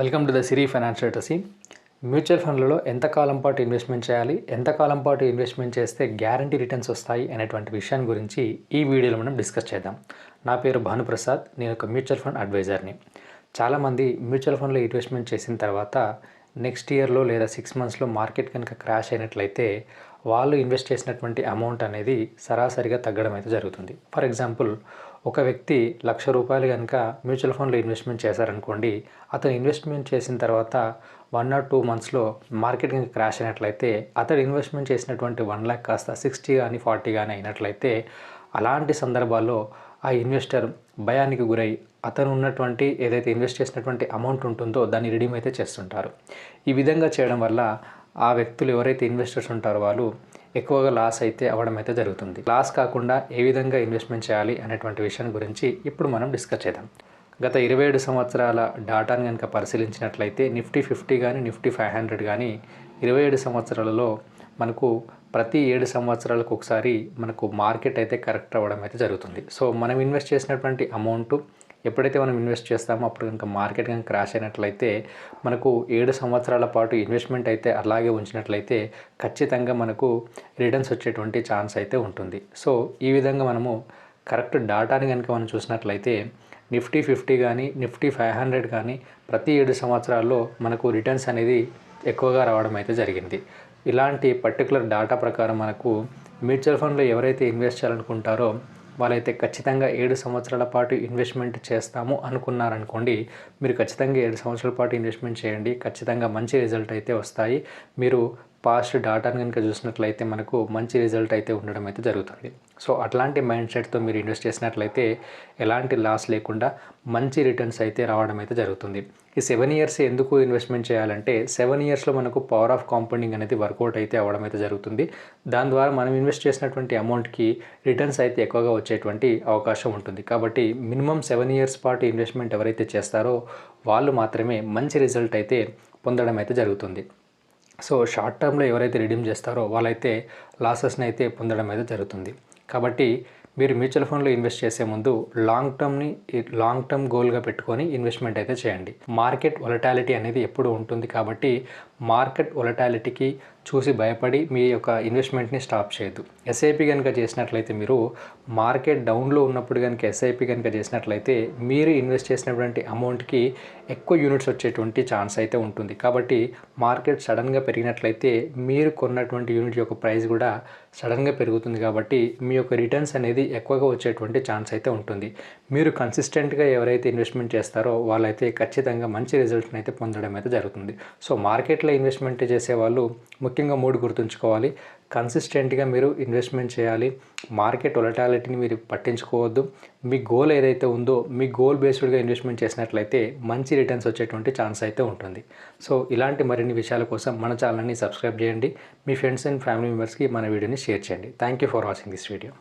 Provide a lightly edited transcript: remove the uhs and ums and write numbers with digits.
Welcome to the Siri financial literacy. Mutual ఫండ్లలో ఎంతకాలం పాటు ఇన్వెస్ట్మెంట్ చేయాలి, ఎంతకాలం పాటు ఇన్వెస్ట్మెంట్ చేస్తే గ్యారంటీ రిటర్న్స్ వస్తాయి అనేటువంటి విషయాన్ని గురించి ఈ వీడియోలో మనం డిస్కస్ చేద్దాం. నా పేరు భానుప్రసాద్, నేను ఒక మ్యూచువల్ ఫండ్ అడ్వైజర్ని. చాలామంది మ్యూచువల్ ఫండ్లో ఇన్వెస్ట్మెంట్ చేసిన తర్వాత నెక్స్ట్ ఇయర్లో లేదా 6 మంత్స్లో మార్కెట్ కనుక క్రాష్ అయినట్లయితే వాళ్ళు ఇన్వెస్ట్ చేసినటువంటి అమౌంట్ అనేది సరాసరిగా తగ్గడం అయితే జరుగుతుంది. ఫర్ ఎగ్జాంపుల్, ఒక వ్యక్తి ₹1,00,000 కనుక మ్యూచువల్ ఫండ్లో ఇన్వెస్ట్మెంట్ చేశారనుకోండి. అతను ఇన్వెస్ట్మెంట్ చేసిన తర్వాత 1 or 2 మంత్స్లో మార్కెట్ కనుక క్రాష్ అయినట్లయితే అతడు ఇన్వెస్ట్మెంట్ చేసినటువంటి 1,00,000 కాస్త 60 కానీ 40 కానీ అయినట్లయితే అలాంటి సందర్భాల్లో ఆ ఇన్వెస్టర్ భయానికి గురై అతను ఉన్నటువంటి ఏదైతే ఇన్వెస్ట్ చేసినటువంటి అమౌంట్ ఉంటుందో దాన్ని రిడీమ్ అయితే చేస్తుంటారు. ఈ విధంగా చేయడం వల్ల ఆ వ్యక్తులు ఎవరైతే ఇన్వెస్టర్స్ ఉంటారో వాళ్ళు ఎక్కువగా లాస్ అయితే అవ్వడం అయితే జరుగుతుంది. లాస్ కాకుండా ఏ విధంగా ఇన్వెస్ట్మెంట్ చేయాలి అనేటువంటి విషయం గురించి ఇప్పుడు మనం డిస్కస్ చేద్దాం. గత 27 సంవత్సరాల డాటాను కనుక పరిశీలించినట్లయితే నిఫ్టీ 50 కానీ నిఫ్టీ 500 కానీ 27 సంవత్సరాలలో మనకు ప్రతి 7 సంవత్సరాలకు ఒకసారి మనకు మార్కెట్ అయితే కరెక్ట్ అవ్వడం అయితే జరుగుతుంది. సో మనం ఇన్వెస్ట్ చేసినటువంటి అమౌంట్ ఎప్పుడైతే మనం ఇన్వెస్ట్ చేస్తామో అప్పుడు కనుక మార్కెట్ కనుక క్రాష్ అయినట్లయితే మనకు 7 సంవత్సరాల పాటు ఇన్వెస్ట్మెంట్ అయితే అలాగే ఉంచినట్లయితే ఖచ్చితంగా మనకు రిటర్న్స్ వచ్చేటువంటి ఛాన్స్ అయితే ఉంటుంది. సో ఈ విధంగా మనము కరెక్ట్ డాటాని కనుక మనం చూసినట్లయితే నిఫ్టీ 50 కానీ నిఫ్టీ 500 కానీ ప్రతి 7 సంవత్సరాల్లో మనకు రిటర్న్స్ అనేది ఎక్కువగా రావడం అయితే జరిగింది. ఇలాంటి పర్టికులర్ డాటా ప్రకారం మనకు మ్యూచువల్ ఫండ్లో ఎవరైతే ఇన్వెస్ట్ చేయాలనుకుంటారో వాళ్ళైతే ఖచ్చితంగా 7 సంవత్సరాల పాటు ఇన్వెస్ట్మెంట్ చేస్తాము అనుకున్నారనుకోండి, మీరు ఖచ్చితంగా 7 సంవత్సరాల పాటు ఇన్వెస్ట్మెంట్ చేయండి. ఖచ్చితంగా మంచి రిజల్ట్ అయితే వస్తాయి. మీరు పాస్ట్ డాటాను కనుక చూసినట్లయితే మనకు మంచి రిజల్ట్ అయితే ఉండడం అయితే జరుగుతుంది. సో అట్లాంటి మైండ్ సెట్తో మీరు ఇన్వెస్ట్ చేసినట్లయితే ఎలాంటి లాస్ లేకుండా మంచి రిటర్న్స్ అయితే రావడం అయితే జరుగుతుంది. ఈ 7 ఇయర్స్ ఎందుకు ఇన్వెస్ట్మెంట్ చేయాలంటే 7 ఇయర్స్లో మనకు పవర్ ఆఫ్ కాంపౌండింగ్ అనేది వర్కౌట్ అయితే అవ్వడం అయితే జరుగుతుంది. దాని ద్వారా మనం ఇన్వెస్ట్ చేసినటువంటి అమౌంట్కి రిటర్న్స్ అయితే ఎక్కువగా వచ్చేటువంటి అవకాశం ఉంటుంది. కాబట్టి మినిమం 7 ఇయర్స్ పాటు ఇన్వెస్ట్మెంట్ ఎవరైతే చేస్తారో వాళ్ళు మాత్రమే మంచి రిజల్ట్ అయితే పొందడం అయితే జరుగుతుంది. సో షార్ట్ టర్మ్లో ఎవరైతే రిడీమ్ చేస్తారో వాళ్ళైతే లాసెస్ని అయితే పొందడం అయితే జరుగుతుంది. కాబట్టి మీరు మ్యూచువల్ ఫండ్లో ఇన్వెస్ట్ చేసే ముందు లాంగ్ టర్మ్ గోల్గా పెట్టుకొని ఇన్వెస్ట్మెంట్ అయితే చేయండి. మార్కెట్ వొలటాలిటీ అనేది ఎప్పుడు ఉంటుంది కాబట్టి మార్కెట్ వొలటాలిటీకి చూసి భయపడి మీ యొక్క ఇన్వెస్ట్మెంట్ని స్టాప్ చేయొద్దు. ఎస్ఐపి కనుక చేసినట్లయితే మీరు మార్కెట్ డౌన్లో ఉన్నప్పుడు కనుక ఎస్ఐపి కనుక చేసినట్లయితే మీరు ఇన్వెస్ట్ చేసినటువంటి అమౌంట్కి ఎక్కువ యూనిట్స్ వచ్చేటువంటి ఛాన్స్ అయితే ఉంటుంది. కాబట్టి మార్కెట్ సడన్గా పెరిగినట్లయితే మీరు కొన్నటువంటి యూనిట్ యొక్క ప్రైస్ కూడా సడన్గా పెరుగుతుంది. కాబట్టి మీ యొక్క రిటర్న్స్ అనేది ఎక్కువగా వచ్చేటువంటి ఛాన్స్ అయితే ఉంటుంది. మీరు కన్సిస్టెంట్గా ఎవరైతే ఇన్వెస్ట్మెంట్ చేస్తారో వాళ్ళైతే ఖచ్చితంగా మంచి రిజల్ట్ని అయితే పొందడం అయితే జరుగుతుంది. సో మార్కెట్లో ఇన్వెస్ట్మెంట్ చేసే వాళ్ళు ముఖ్యంగా 3 గుర్తుంచుకోవాలి. కన్సిస్టెంట్గా మీరు ఇన్వెస్ట్మెంట్ చేయాలి. మార్కెట్ వొలటాలిటీని మీరు పట్టించుకోవద్దు. మీ గోల్ ఏదైతే ఉందో మీ గోల్ బేస్డ్గా ఇన్వెస్ట్మెంట్ చేసినట్లయితే మంచి రిటర్న్స్ వచ్చేటువంటి ఛాన్స్ అయితే ఉంటుంది. సో ఇలాంటి మరిన్ని విషయాల కోసం మన ఛానల్ని సబ్స్క్రైబ్ చేయండి. మీ ఫ్రెండ్స్ అండ్ ఫ్యామిలీ మెంబర్స్కి మన వీడియోని షేర్ చేయండి. Thank you for watching this video.